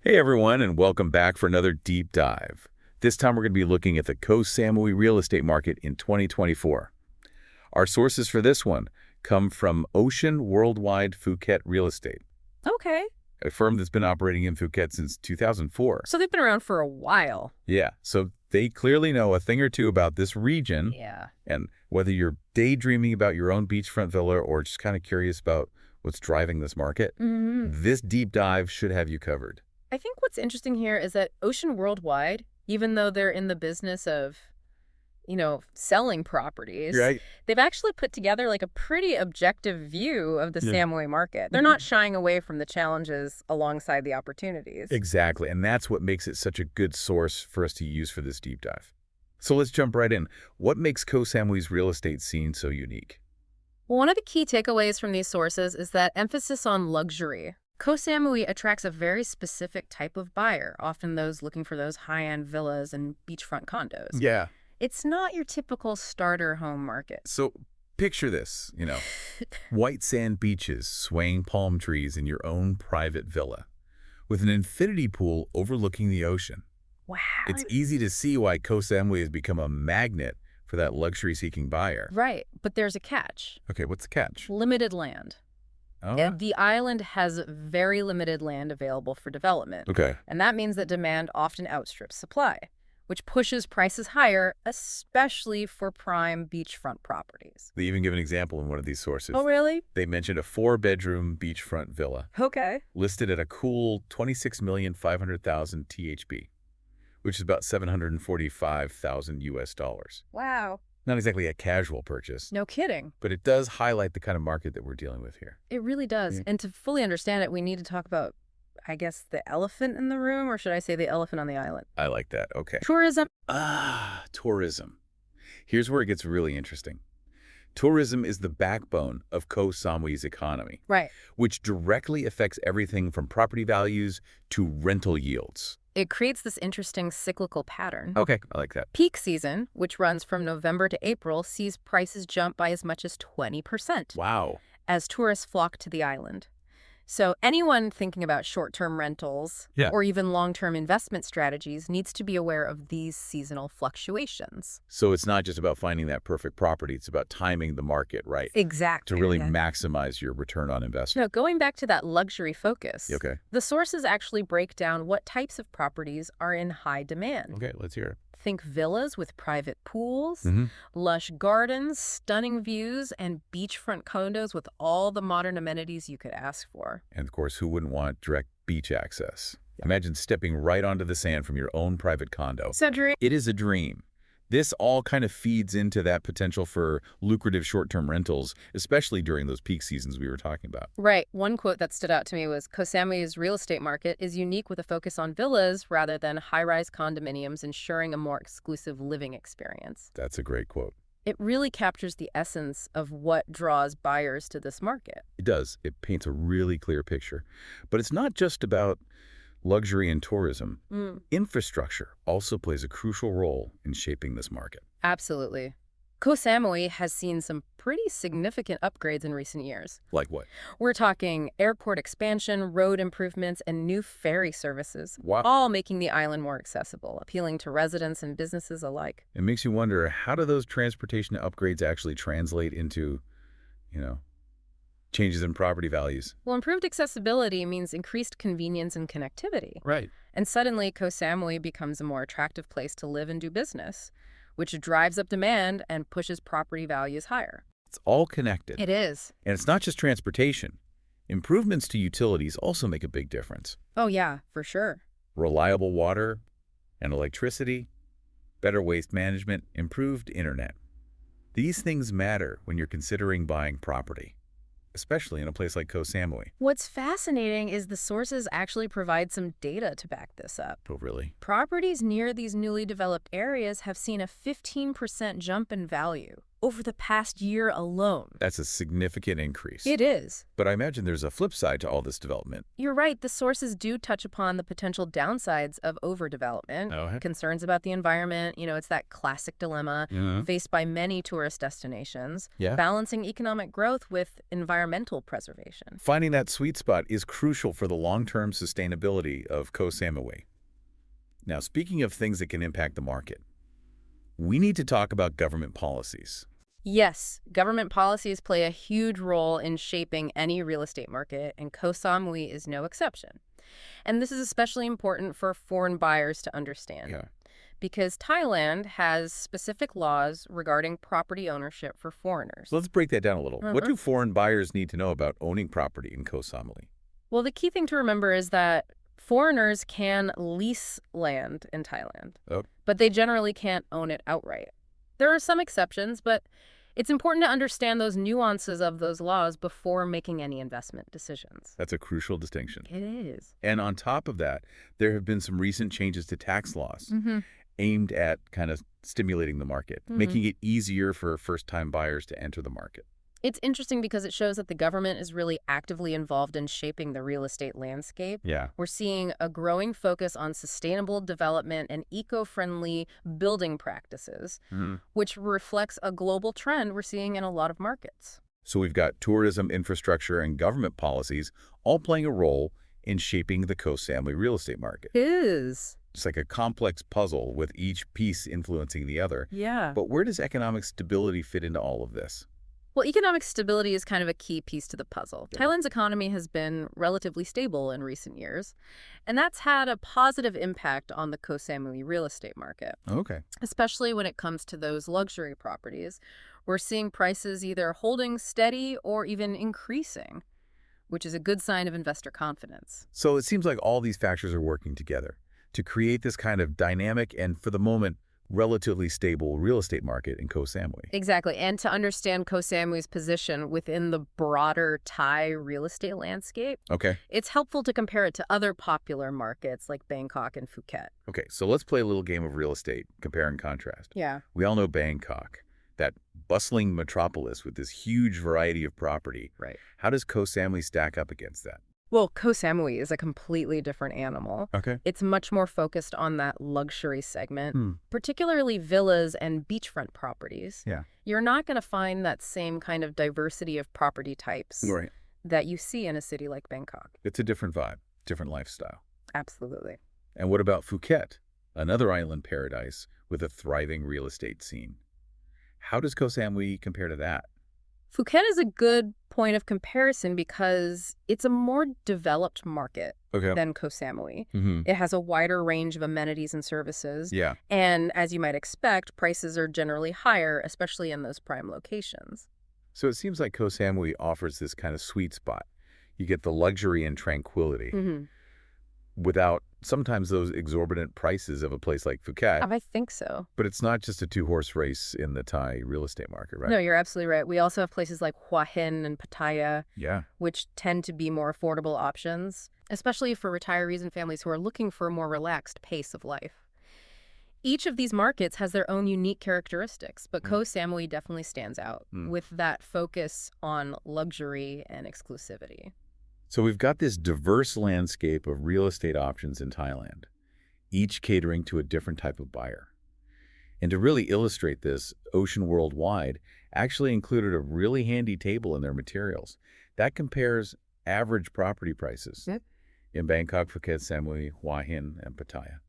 Hey everyone, and welcome back for another deep dive. This time we're going to be looking at the Koh Samui real estate market in 2024. Our sources for this one come from Worldwide Phuket Real Estate, Okay. a firm that's been operating in Phuket since 2004. So they've been around for a while. Yeah, so they clearly know a thing or two about this region, Yeah. and whether you're daydreaming about your own beachfront villa or just kind of curious about what's driving this market, this deep dive should have you covered. I think what's interesting here is that Ocean Worldwide, even though they're in the business of, selling properties, Right? they've actually put together like a pretty objective view of the Yeah. Samui market. They're not shying away from the challenges alongside the opportunities. Exactly, and that's what makes it such a good source for us to use for this deep dive. So let's jump right in. What makes Koh Samui's real estate scene so unique? Well, one of the key takeaways from these sources is that emphasis on luxury. Koh Samui attracts a very specific type of buyer, often those looking for those high-end villas and beachfront condos. Yeah. It's not your typical starter home market. So picture this, white sand beaches, swaying palm trees in your own private villa, with an infinity pool overlooking the ocean. Wow. It's easy to see why Koh Samui has become a magnet for that luxury-seeking buyer. Right, but there's a catch. Okay, what's the catch? Limited land. Oh, The island has very limited land available for development, okay. and that means that demand often outstrips supply, which pushes prices higher, especially for prime beachfront properties. They even give an example in one of these sources. Oh, really? They mentioned a 4-bedroom beachfront villa Okay. listed at a cool 26,500,000 THB, which is about 745,000 US dollars. Wow. Not exactly a casual purchase, No kidding. but it does highlight the kind of market that we're dealing with here. It really does. Yeah. And to fully understand it, we need to talk about, I guess, the elephant in the room, or should I say the elephant on the island? I like that. Okay. Tourism. Tourism. Here's where it gets really interesting. Tourism is the backbone of Koh Samui's economy, Right. which directly affects everything from property values to rental yields. It creates this interesting cyclical pattern. Okay, I like that. Peak season, which runs from November to April, sees prices jump by as much as 20% Wow. as tourists flock to the island. So anyone thinking about short-term rentals Yeah. or even long-term investment strategies needs to be aware of these seasonal fluctuations. So it's not just about finding that perfect property, it's about timing the market right Exactly. to really maximize your return on investment. Now, going back to that luxury focus, Okay. the sources actually break down what types of properties are in high demand. Okay, let's hear it. Think villas with private pools, Mhm. lush gardens, stunning views, and beachfront condos with all the modern amenities you could ask for. And of course, who wouldn't want direct beach access? Imagine stepping right onto the sand from your own private condo. Cedric. It is a dream. This all kind of feeds into that potential for lucrative short-term rentals, especially during those peak seasons we were talking about. Right. One quote that stood out to me was, Koh Samui's real estate market is unique with a focus on villas rather than high-rise condominiums, ensuring a more exclusive living experience. That's a great quote. It really captures the essence of what draws buyers to this market. It does. It paints a really clear picture. But it's not just about luxury and tourism. Infrastructure also plays a crucial role in shaping this market. Absolutely. Koh Samui has seen some pretty significant upgrades in recent years. Like what? We're talking airport expansion, road improvements, and new ferry services, Wow. all making the island more accessible, appealing to residents and businesses alike. It makes you wonder, how do those transportation upgrades actually translate into, changes in property values? Well, improved accessibility means increased convenience and connectivity. Right. And suddenly, Koh Samui becomes a more attractive place to live and do business, which drives up demand and pushes property values higher. It's all connected. It is. And it's not just transportation. Improvements to utilities also make a big difference. Oh, yeah, for sure. Reliable water and electricity, better waste management, improved internet. These things matter when you're considering buying property, especially in a place like Koh Samui. What's fascinating is the sources actually provide some data to back this up. Oh, really? Properties near these newly developed areas have seen a 15% jump in value. over the past year alone. That's a significant increase. It is. But I imagine there's a flip side to all this development. You're right, the sources do touch upon the potential downsides of overdevelopment, Oh, concerns about the environment. It's that classic dilemma yeah. faced by many tourist destinations, Yeah. balancing economic growth with environmental preservation. Finding that sweet spot is crucial for the long-term sustainability of Koh Samui. Now, speaking of things that can impact the market, we need to talk about government policies. Yes, government policies play a huge role in shaping any real estate market, and Koh Samui is no exception. And this is especially important for foreign buyers to understand. Yeah. Because Thailand has specific laws regarding property ownership for foreigners. So let's break that down a little. What do foreign buyers need to know about owning property in Koh Samui? Well, the key thing to remember is that foreigners can lease land in Thailand, but they generally can't own it outright. There are some exceptions, but it's important to understand those nuances of those laws before making any investment decisions. That's a crucial distinction. It is. And on top of that, there have been some recent changes to tax laws aimed at kind of stimulating the market, making it easier for first-time buyers to enter the market. It's interesting because it shows that the government is really actively involved in shaping the real estate landscape. Yeah. We're seeing a growing focus on sustainable development and eco-friendly building practices, which reflects a global trend we're seeing in a lot of markets. So we've got tourism, infrastructure, and government policies all playing a role in shaping the Koh Samui real estate market. It is. It's like a complex puzzle with each piece influencing the other. Yeah. But where does economic stability fit into all of this? Well, economic stability is kind of a key piece to the puzzle. Yeah. Thailand's economy has been relatively stable in recent years, and that's had a positive impact on the Koh Samui real estate market, Okay. especially when it comes to those luxury properties. We're seeing prices either holding steady or even increasing, which is a good sign of investor confidence. So it seems like all these factors are working together to create this kind of dynamic and, for the moment, relatively stable real estate market in Koh Samui. Exactly. And to understand Koh Samui's position within the broader Thai real estate landscape, Okay. it's helpful to compare it to other popular markets like Bangkok and Phuket. Okay, so let's play a little game of real estate, compare and contrast. Yeah. We all know Bangkok, that bustling metropolis with this huge variety of property. Right. How does Koh Samui stack up against that? Well, Koh Samui is a completely different animal. Okay. It's much more focused on that luxury segment, particularly villas and beachfront properties. Yeah. You're not going to find that same kind of diversity of property types Right. that you see in a city like Bangkok. It's a different vibe, different lifestyle. Absolutely. And what about Phuket, another island paradise with a thriving real estate scene? How does Koh Samui compare to that? Phuket is a good point of comparison because it's a more developed market than Koh Samui. It has a wider range of amenities and services. Yeah. And as you might expect, prices are generally higher, especially in those prime locations. So it seems like Koh Samui offers this kind of sweet spot. You get the luxury and tranquility without sometimes those exorbitant prices of a place like Phuket. I think so. But it's not just a two-horse race in the Thai real estate market, right? No, you're absolutely right. We also have places like Hua Hin and Pattaya, Yeah. which tend to be more affordable options, especially for retirees and families who are looking for a more relaxed pace of life. Each of these markets has their own unique characteristics, but Koh Samui definitely stands out with that focus on luxury and exclusivity. So we've got this diverse landscape of real estate options in Thailand, each catering to a different type of buyer. And to really illustrate this, Ocean Worldwide actually included a really handy table in their materials that compares average property prices in Bangkok, Phuket, Samui, Hua Hin, and Pattaya,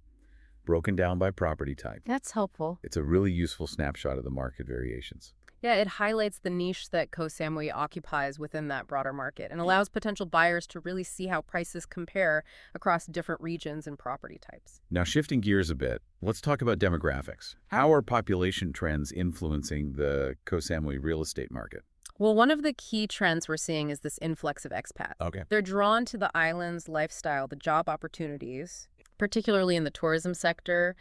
broken down by property type. That's helpful. It's a really useful snapshot of the market variations. Yeah, it highlights the niche that Koh Samui occupies within that broader market and allows potential buyers to really see how prices compare across different regions and property types. Now, shifting gears a bit, let's talk about demographics. How are population trends influencing the Koh Samui real estate market? Well, one of the key trends we're seeing is this influx of expats. Okay. They're drawn to the island's lifestyle, the job opportunities, particularly in the tourism sector,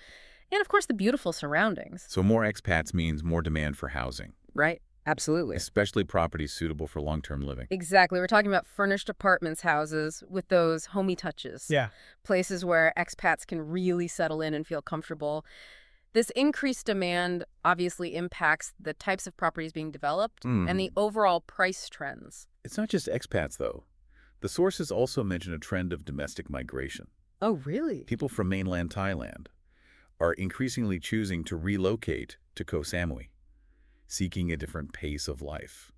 and of course the beautiful surroundings. So more expats means more demand for housing. Right. Absolutely. Especially properties suitable for long-term living. Exactly. We're talking about furnished apartments, houses with those homey touches. Yeah. Places where expats can really settle in and feel comfortable. This increased demand obviously impacts the types of properties being developed and the overall price trends. It's not just expats, though. The sources also mention a trend of domestic migration. Oh, really? People from mainland Thailand are increasingly choosing to relocate to Koh Samui, seeking a different pace of life,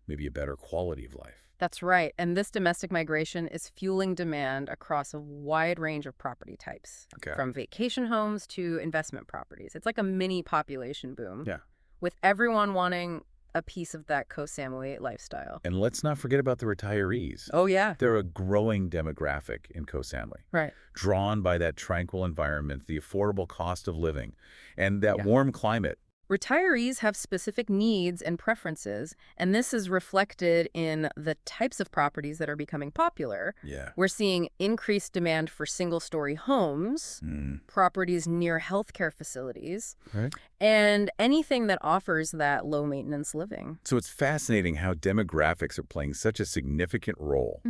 maybe a better quality of life. That's right. And this domestic migration is fueling demand across a wide range of property types, Okay. from vacation homes to investment properties. It's like a mini population boom, Yeah. with everyone wanting a piece of that Koh Samui lifestyle. And let's not forget about the retirees. Oh, yeah. They're a growing demographic in Koh Samui, Right. drawn by that tranquil environment, the affordable cost of living, and that Yeah. warm climate. Retirees have specific needs and preferences, and this is reflected in the types of properties that are becoming popular. Yeah. We're seeing increased demand for single-story homes, properties near healthcare facilities, Right. and anything that offers that low-maintenance living. So it's fascinating how demographics are playing such a significant role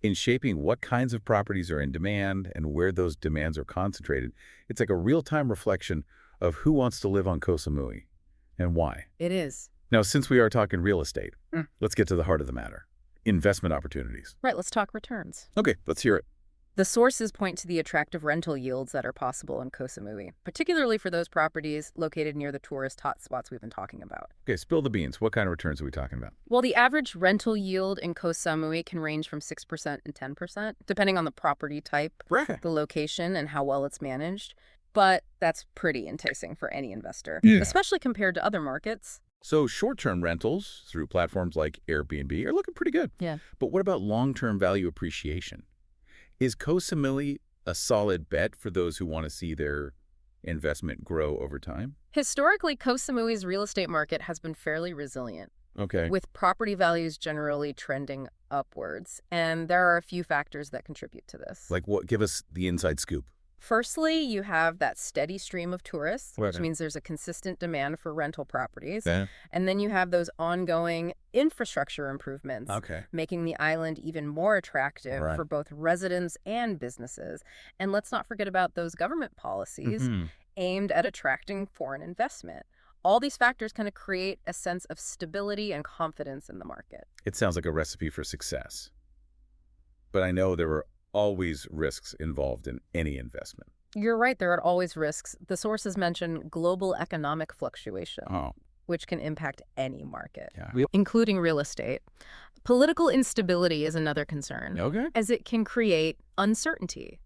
in shaping what kinds of properties are in demand and where those demands are concentrated. It's like a real-time reflection of who wants to live on Koh Samui and why. It is. Now, since we are talking real estate, let's get to the heart of the matter. Investment opportunities. Right, let's talk returns. Okay, let's hear it. The sources point to the attractive rental yields that are possible in Koh Samui, particularly for those properties located near the tourist hotspots we've been talking about. Okay, spill the beans. What kind of returns are we talking about? Well, the average rental yield in Koh Samui can range from 6% and 10%, depending on the property type, Right. the location, and how well it's managed. But that's pretty enticing for any investor, Yeah. especially compared to other markets. So short-term rentals through platforms like Airbnb are looking pretty good. Yeah. But what about long-term value appreciation? Is Koh Samui a solid bet for those who want to see their investment grow over time? Historically, Koh Samui's real estate market has been fairly resilient, Okay. with property values generally trending upwards. And there are a few factors that contribute to this. Like what? Give us the inside scoop. Firstly, you have that steady stream of tourists, which Right. means there's a consistent demand for rental properties. Yeah. And then you have those ongoing infrastructure improvements, Okay. making the island even more attractive Right. for both residents and businesses. And let's not forget about those government policies aimed at attracting foreign investment. All these factors kind of create a sense of stability and confidence in the market. It sounds like a recipe for success. But I know there are always risks involved in any investment. You're right, there are always risks. The sources mention global economic fluctuation, Oh, which can impact any market, yeah. including real estate. Political instability is another concern, Okay. as it can create uncertainty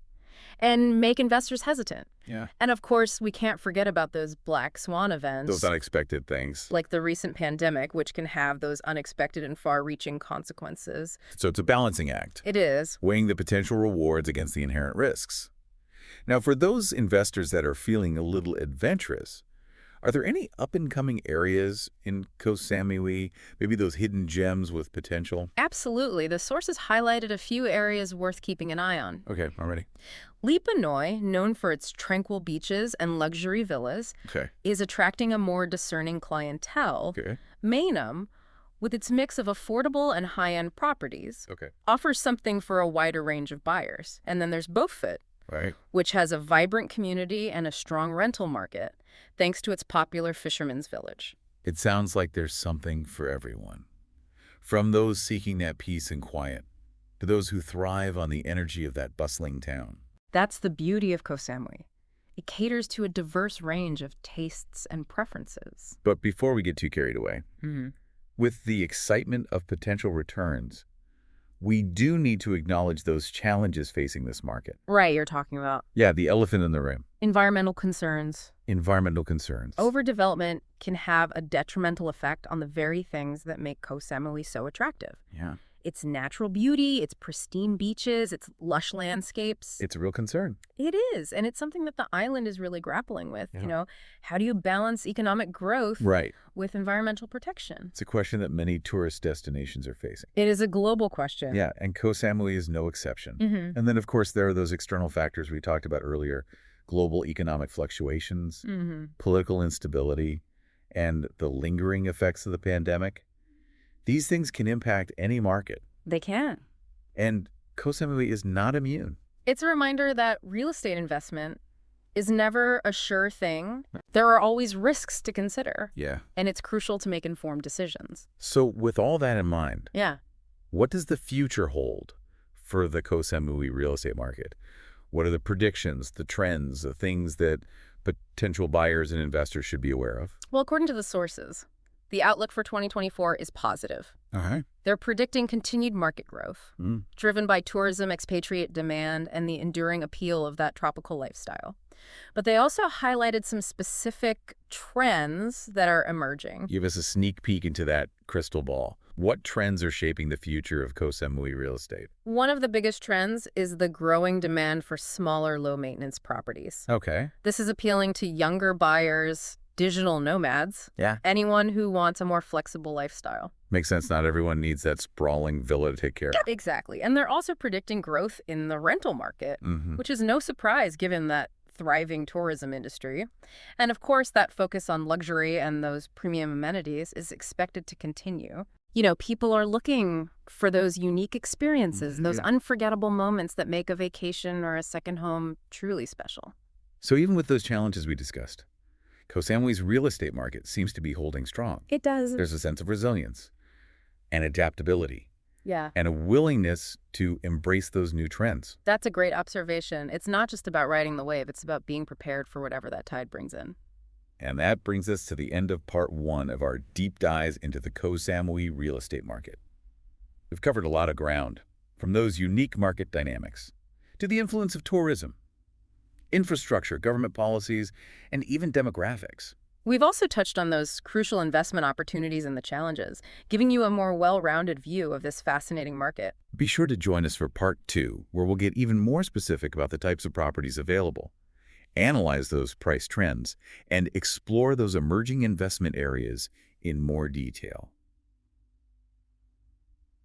and make investors hesitant. Yeah. And of course, we can't forget about those black swan events, Those unexpected things. like the recent pandemic, which can have those unexpected and far-reaching consequences. So it's a balancing act, It is. weighing the potential rewards against the inherent risks. Now, for those investors that are feeling a little adventurous, are there any up-and-coming areas in Koh Samui, maybe those hidden gems with potential? Absolutely. The sources highlighted a few areas worth keeping an eye on. Okay, I'm ready. Lipa Noi, known for its tranquil beaches and luxury villas, Okay. is attracting a more discerning clientele. Okay. Mainam, with its mix of affordable and high-end properties, Okay. offers something for a wider range of buyers. And then there's Beaufort, Right. which has a vibrant community and a strong rental market, thanks to its popular fisherman's village. It sounds like there's something for everyone. From those seeking that peace and quiet, to those who thrive on the energy of that bustling town. That's the beauty of Koh Samui. It caters to a diverse range of tastes and preferences. But before we get too carried away, with the excitement of potential returns, we do need to acknowledge those challenges facing this market. Right, you're talking about Yeah, the elephant in the room. environmental concerns. Environmental concerns. Overdevelopment can have a detrimental effect on the very things that make Koh Samui so attractive. Yeah. Its natural beauty, its pristine beaches, its lush landscapes. It's a real concern. It is, and it's something that the island is really grappling with. Yeah. You know, how do you balance economic growth Right. with environmental protection? It's a question that many tourist destinations are facing. It is a global question. Yeah, and Koh Samui is no exception. Mm-hmm. And then, of course, there are those external factors we talked about earlier, global economic fluctuations, Mm-hmm. political instability, and the lingering effects of the pandemic. These things can impact any market, They can. and Koh Samui is not immune. It's a reminder that real estate investment is never a sure thing. There are always risks to consider, Yeah. and it's crucial to make informed decisions. So with all that in mind, Yeah. what does the future hold for the Koh Samui real estate market? What are the predictions, the trends, the things that potential buyers and investors should be aware of? Well, according to the sources, the outlook for 2024 is positive. Okay. They're predicting continued market growth, Mm. driven by tourism, expatriate demand, and the enduring appeal of that tropical lifestyle. But they also highlighted some specific trends that are emerging. Give us a sneak peek into that crystal ball. What trends are shaping the future of Koh Samui real estate? One of the biggest trends is the growing demand for smaller, low-maintenance properties. Okay. This is appealing to younger buyers, digital nomads, Yeah. anyone who wants a more flexible lifestyle. Makes sense. Not everyone needs that sprawling villa to take care of. Exactly. And they're also predicting growth in the rental market, Mm-hmm. which is no surprise given that thriving tourism industry. And of course, that focus on luxury and those premium amenities is expected to continue. You know, people are looking for those unique experiences, those unforgettable moments that make a vacation or a second home truly special. So even with those challenges we discussed, Koh Samui's real estate market seems to be holding strong. It does. There's a sense of resilience and adaptability Yeah. and a willingness to embrace those new trends. That's a great observation. It's not just about riding the wave, it's about being prepared for whatever that tide brings in. And that brings us to the end of part 1 of our deep dives into the Koh Samui real estate market. We've covered a lot of ground, from those unique market dynamics to the influence of tourism, infrastructure, government policies, and even demographics. We've also touched on those crucial investment opportunities and the challenges, giving you a more well-rounded view of this fascinating market. Be sure to join us for part 2, where we'll get even more specific about the types of properties available, analyze those price trends, and explore those emerging investment areas in more detail.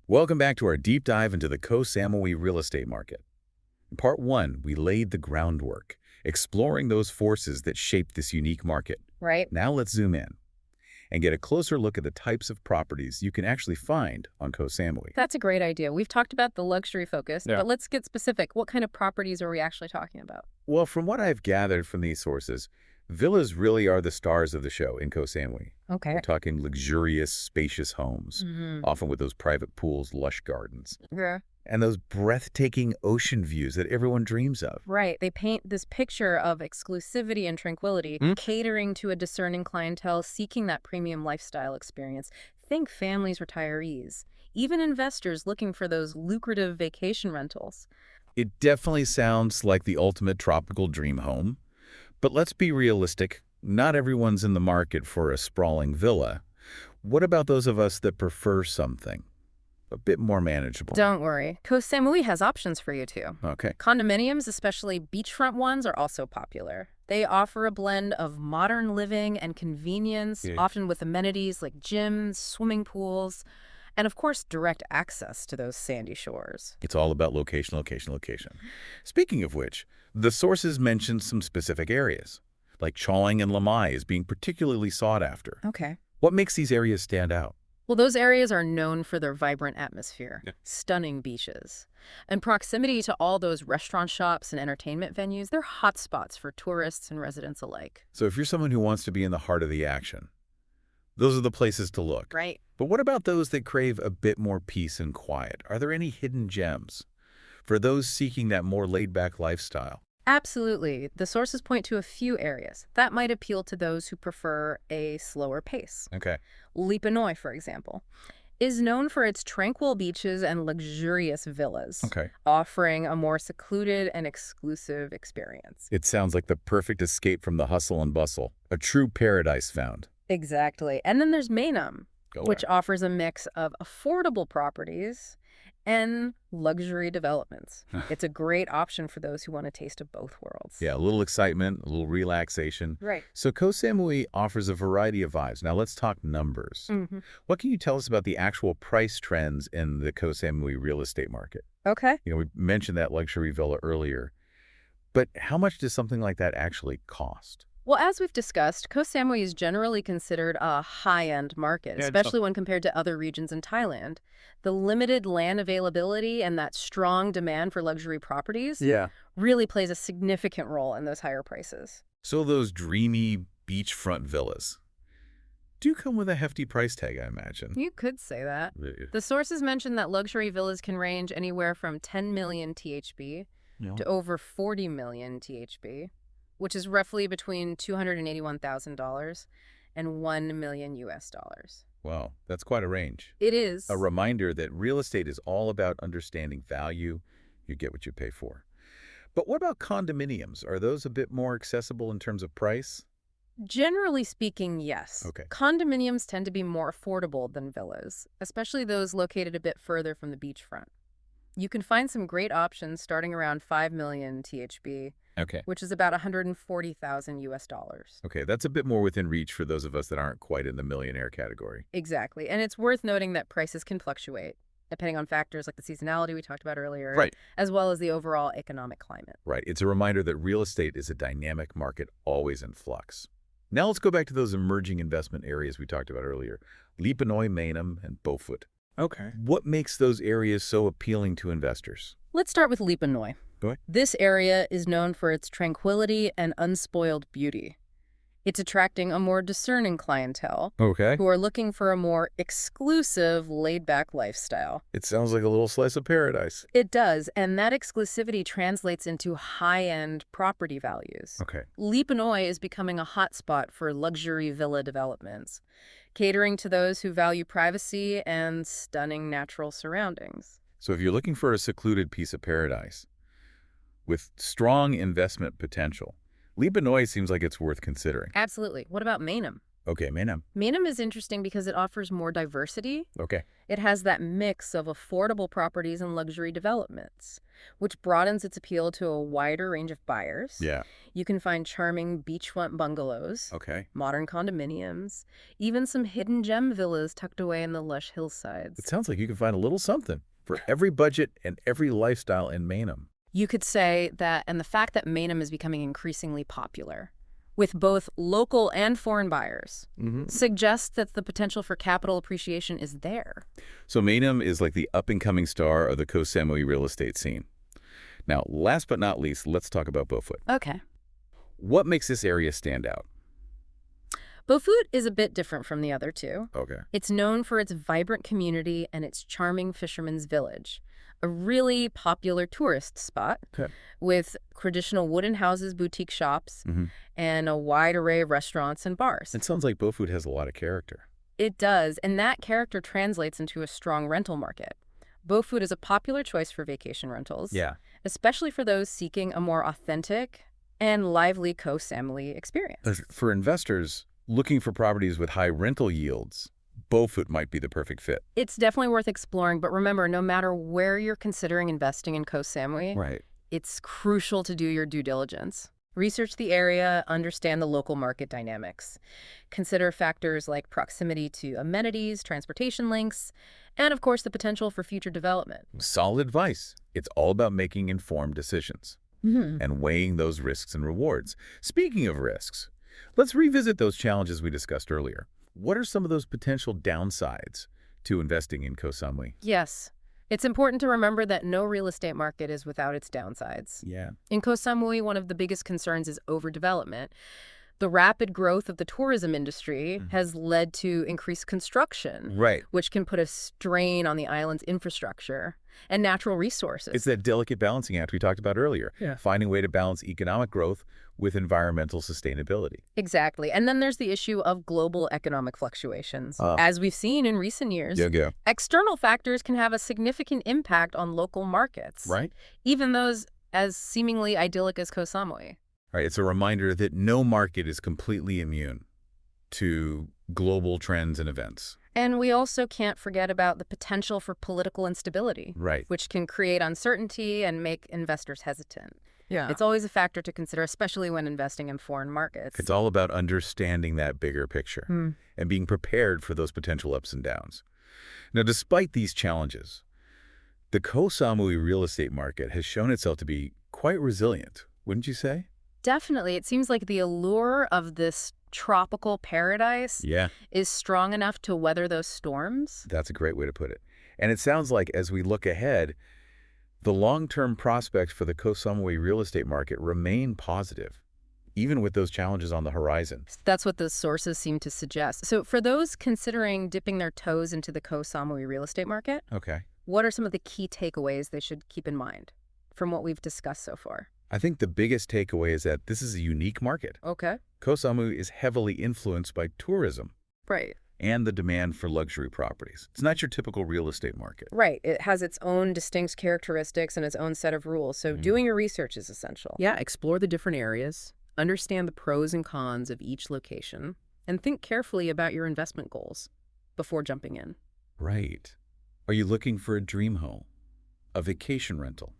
Welcome back to our deep dive into the Koh Samui real estate market. In part 1, we laid the groundwork, exploring those forces that shape this unique market. Right? Now let's zoom in and get a closer look at the types of properties you can actually find on Koh Samui. That's a great idea. We've talked about the luxury focus, Yeah. but let's get specific. What kind of properties are we actually talking about? Well, from what I've gathered from these sources, villas really are the stars of the show in Koh Samui. Okay. We're talking luxurious, spacious homes, often with those private pools, lush gardens, Yeah. and those breathtaking ocean views that everyone dreams of. Right. They paint this picture of exclusivity and tranquility, catering to a discerning clientele seeking that premium lifestyle experience. Think families, retirees, even investors looking for those lucrative vacation rentals. It definitely sounds like the ultimate tropical dream home. But let's be realistic. Not everyone's in the market for a sprawling villa. What about those of us that prefer something a bit more manageable? Don't worry. Koh Samui has options for you too. Okay. Condominiums, especially beachfront ones, are also popular. They offer a blend of modern living and convenience, Yeah. often with amenities like gyms, swimming pools, and of course, direct access to those sandy shores. It's all about location, location, location. Speaking of which, the sources mentioned some specific areas, like Chaweng and Lamai as being particularly sought after. Okay. What makes these areas stand out? Well, those areas are known for their vibrant atmosphere, stunning beaches, and proximity to all those restaurant shops and entertainment venues. They're hotspots for tourists and residents alike. So if you're someone who wants to be in the heart of the action, those are the places to look. Right. But what about those that crave a bit more peace and quiet? Are there any hidden gems for those seeking that more laid-back lifestyle? Absolutely. The sources point to a few areas that might appeal to those who prefer a slower pace. Okay. Lipanoi, for example, is known for its tranquil beaches and luxurious villas, Okay. offering a more secluded and exclusive experience. It sounds like the perfect escape from the hustle and bustle, a true paradise found. Exactly. And then there's Mainam, Go which there. offers a mix of affordable properties and luxury developments. It's a great option for those who want a taste of both worlds. Yeah, a little excitement, a little relaxation. Right. So Koh Samui offers a variety of vibes. Now let's talk numbers. What can you tell us about the actual price trends in the Koh Samui real estate market? Okay. You know, we mentioned that luxury villa earlier, but how much does something like that actually cost? Well, as we've discussed, Koh Samui is generally considered a high-end market, Yeah, it's especially when compared to other regions in Thailand. The limited land availability and that strong demand for luxury properties yeah. really plays a significant role in those higher prices. So those dreamy beachfront villas do come with a hefty price tag, I imagine. You could say that. Uh, The sources mention that luxury villas can range anywhere from 10 million THB Yeah. to over 40 million THB, which is roughly between $281,000 and 1 million US dollars. Wow, that's quite a range. It is. A reminder that real estate is all about understanding value. You get what you pay for. But what about condominiums? Are those a bit more accessible in terms of price? Generally speaking, yes. Okay. Condominiums tend to be more affordable than villas, especially those located a bit further from the beachfront. You can find some great options starting around 5 million THB, Okay. which is about 140,000 US dollars. Okay, that's a bit more within reach for those of us that aren't quite in the millionaire category. Exactly. And it's worth noting that prices can fluctuate, depending on factors like the seasonality we talked about earlier, Right. as well as the overall economic climate. Right. It's a reminder that real estate is a dynamic market always in flux. Now let's go back to those emerging investment areas we talked about earlier. Lipanoi, Mainam, and Beaufort. Okay. What makes those areas so appealing to investors? Let's start with Lipanoi. Go ahead. This area is known for its tranquility and unspoiled beauty. It's attracting a more discerning clientele Okay. who are looking for a more exclusive, laid-back lifestyle. It sounds like a little slice of paradise. It does, and that exclusivity translates into high-end property values. Okay. Lipanoi is becoming a hotspot for luxury villa developments, catering to those who value privacy and stunning natural surroundings. So if you're looking for a secluded piece of paradise with strong investment potential, Lipanoi seems like it's worth considering. Absolutely. What about Mainam? Okay, Mainam. Mainam is interesting because it offers more diversity. Okay. It has that mix of affordable properties and luxury developments, which broadens its appeal to a wider range of buyers. Yeah. You can find charming beachfront bungalows, Okay. modern condominiums, even some hidden gem villas tucked away in the lush It hillsides. sounds like you can find a little something for every budget and every lifestyle in Mainam. You could say that, and the fact that Mainam is becoming increasingly popular, with both local and foreign buyers, suggests that the potential for capital appreciation is there. So Mainam is like the up-and-coming star of the Koh Samui real estate scene. Now, last but not least, let's talk about Beaufort. Okay. What makes this area stand out? Beaufort is a bit different from the other two. Okay. It's known for its vibrant community and its charming fisherman's village, a really popular tourist spot Okay. with traditional wooden houses, boutique shops, Mhm. and a wide array of restaurants and bars. It sounds like Beaufort has a lot of character. It does, and that character translates into a strong rental market. Beaufort is a popular choice for vacation rentals, especially for those seeking a more authentic and lively Koh Samui experience. For investors looking for properties with high rental yields, Beaufort might be the perfect fit. It's definitely worth exploring, but remember, no matter where you're considering investing in Koh Samui, Right. it's crucial to do your due diligence. Research the area, understand the local market dynamics. Consider factors like proximity to amenities, transportation links, and of course the potential for future development. Solid advice. It's all about making informed decisions and weighing those risks and rewards. Speaking of risks, let's revisit those challenges we discussed earlier. What are some of those potential downsides to investing in Koh Samui? Yes. It's important to remember that no real estate market is without its downsides. Yeah. In Koh Samui, one of the biggest concerns is overdevelopment. The rapid growth of the tourism industry has led to increased construction, Right. which can put a strain on the island's infrastructure and natural resources. It's that delicate balancing act we talked about earlier. Yeah. Finding a way to balance economic growth with environmental sustainability. Exactly. And then there's the issue of global economic fluctuations. As we've seen in recent years, Yeah. external factors can have a significant impact on local markets, Right? even those as seemingly idyllic as Koh Samui. Right. It's a reminder that no market is completely immune to global trends and events. And we also can't forget about the potential for political instability, Right. which can create uncertainty and make investors hesitant. Yeah. It's always a factor to consider, especially when investing in foreign markets. It's all about understanding that bigger picture and being prepared for those potential ups and downs. Now, despite these challenges, the Koh Samui real estate market has shown itself to be quite resilient, wouldn't you say? Definitely. It seems like the allure of this tropical paradise Yeah, is strong enough to weather those storms. that's a great way to put it. And it sounds like as we look ahead, the long-term prospects for the Koh Samui real estate market remain positive, even with those challenges on the horizon. That's what the sources seem to suggest. So for those considering dipping their toes into the Koh Samui real estate market, Okay. what are some of the key takeaways they should keep in mind from what we've discussed so far? I think the biggest takeaway is that this is a unique market. Okay. Koh Samui is heavily influenced by tourism Right. and the demand for luxury properties. It's not your typical real estate market. Right. It has its own distinct characteristics and its own set of rules. So doing your research is essential. Yeah, explore the different areas, understand the pros and cons of each location, and think carefully about your investment goals before jumping in. Right. Are you looking for a dream home, a vacation rental,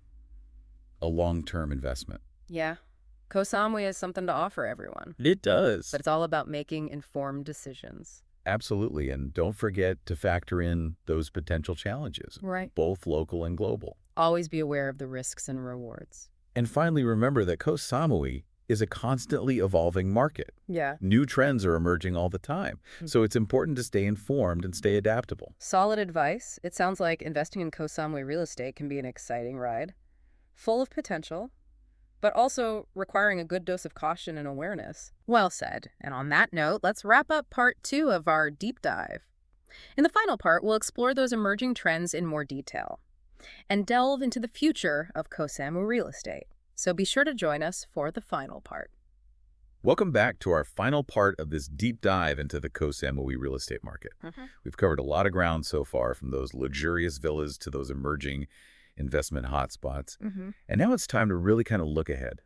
a long-term investment? Yeah. Koh Samui has something to offer everyone, It does. but it's all about making informed decisions. Absolutely. And don't forget to factor in those potential challenges, Right. both local and global. Always be aware of the risks and rewards. And finally, remember that Koh Samui is a constantly evolving market. Yeah. New trends are emerging all the time. So it's important to stay informed and stay adaptable. Solid advice. It sounds like investing in Koh Samui real estate can be an exciting ride, full of potential, but also requiring a good dose of caution and awareness. Well said. And on that note, let's wrap up part 2 of our deep dive. In the final part, we'll explore those emerging trends in more detail and delve into the future of Koh Samui real estate. So be sure to join us for the final part. Welcome back to our final part of this deep dive into the Koh Samui real estate market. We've covered a lot of ground so far, from those luxurious villas to those emerging investment hotspots. And now it's time to really kind of look ahead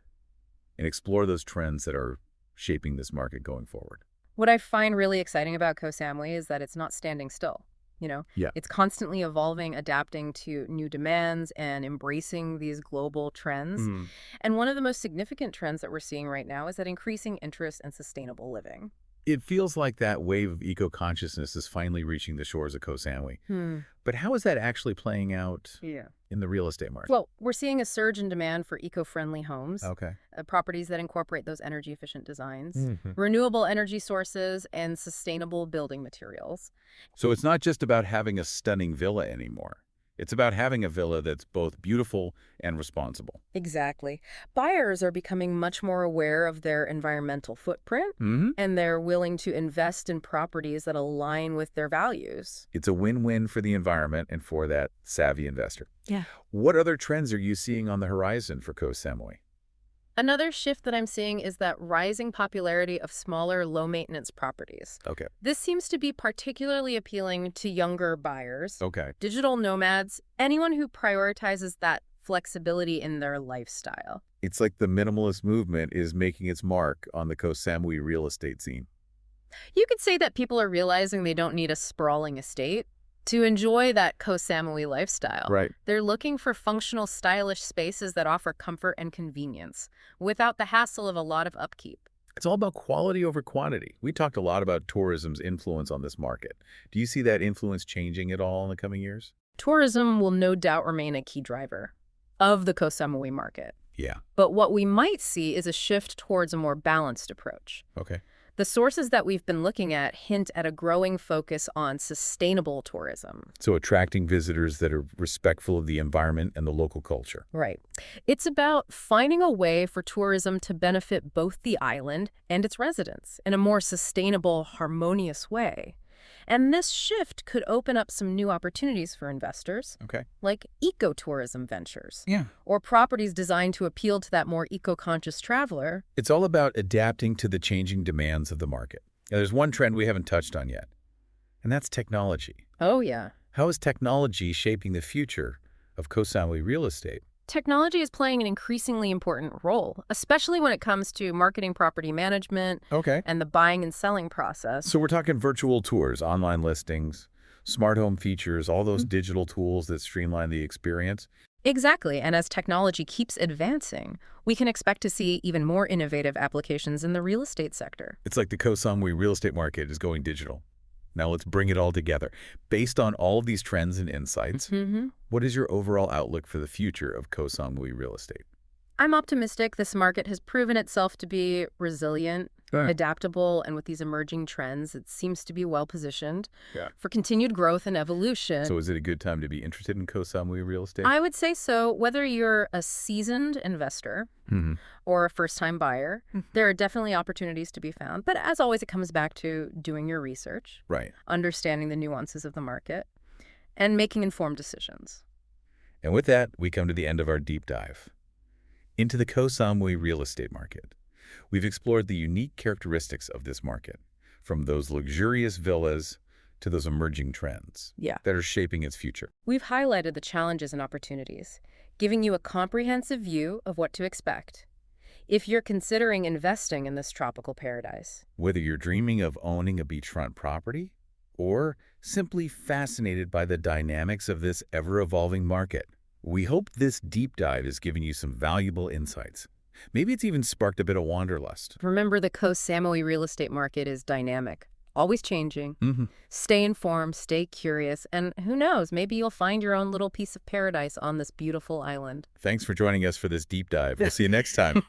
and explore those trends that are shaping this market going forward. What I find really exciting about Koh Samui is that it's not standing still. Yeah. It's constantly evolving, adapting to new demands, and embracing these global trends. And one of the most significant trends that we're seeing right now is that increasing interest in sustainable living. It feels like that wave of eco-consciousness is finally reaching the shores of Koh Samui. But how is that actually playing out in the real estate market? Well, we're seeing a surge in demand for eco-friendly homes, Okay. properties that incorporate those energy-efficient designs, renewable energy sources, and sustainable building materials. So it's not just about having a stunning villa anymore. It's about having a villa that's both beautiful and responsible. Exactly. Buyers are becoming much more aware of their environmental footprint, and they're willing to invest in properties that align with their values. It's a win-win for the environment and for that savvy investor. Yeah. What other trends are you seeing on the horizon for Koh Samui? Another shift that I'm seeing is that rising popularity of smaller, low-maintenance properties. Okay. This seems to be particularly appealing to younger buyers, Okay. digital nomads, anyone who prioritizes that flexibility in their lifestyle. It's like the minimalist movement is making its mark on the Koh Samui real estate scene. You could say that people are realizing they don't need a sprawling estate to enjoy that Koh Samui lifestyle. Right. They're looking for functional, stylish spaces that offer comfort and convenience without the hassle of a lot of upkeep. It's all about quality over quantity. We talked a lot about tourism's influence on this market. Do you see that influence changing at all in the coming years? Tourism will no doubt remain a key driver of the Koh Samui market. Yeah. But what we might see is a shift towards a more balanced approach. Okay. The sources that we've been looking at hint at a growing focus on sustainable tourism. So attracting visitors that are respectful of the environment and the local culture. Right. It's about finding a way for tourism to benefit both the island and its residents in a more sustainable, harmonious way. And this shift could open up some new opportunities for investors, Okay. like ecotourism ventures, Yeah. or properties designed to appeal to that more eco-conscious traveler. It's all about adapting to the changing demands of the market. Now, there's one trend we haven't touched on yet, and that's technology. Oh, yeah. How is technology shaping the future of Koh Samui real estate? Technology is playing an increasingly important role, especially when it comes to marketing, property management, Okay. and the buying and selling process. So we're talking virtual tours, online listings, smart home features, all those digital tools that streamline the experience. Exactly, and as technology keeps advancing, we can expect to see even more innovative applications in the real estate sector. It's like the Koh Samui real estate market is going digital. Now let's bring it all together. Based on all of these trends and insights, what is your overall outlook for the future of Koh Samui real estate? I'm optimistic. This market has proven itself to be resilient, Right. adaptable, and with these emerging trends, it seems to be well positioned Yeah. for continued growth and evolution. So is it a good time to be interested in Koh Samui real estate? I would say so. Whether you're a seasoned investor Mm-hmm. or a first-time buyer, there are definitely opportunities to be found. But as always, it comes back to doing your research, Right. understanding the nuances of the market, and making informed decisions. And with that, we come to the end of our deep dive into the Koh Samui real estate market. We've explored the unique characteristics of this market, from those luxurious villas to those emerging trends Yeah. that are shaping its future. We've highlighted the challenges and opportunities, giving you a comprehensive view of what to expect if you're considering investing in this tropical paradise. Whether you're dreaming of owning a beachfront property or simply fascinated by the dynamics of this ever-evolving market, we hope this deep dive has given you some valuable insights. Maybe it's even sparked a bit of wanderlust. Remember, the Koh Samui real estate market is dynamic, always changing. Mm-hmm. Stay informed, stay curious, and who knows, maybe you'll find your own little piece of paradise on this beautiful island. Thanks for joining us for this deep dive. We'll see you next time.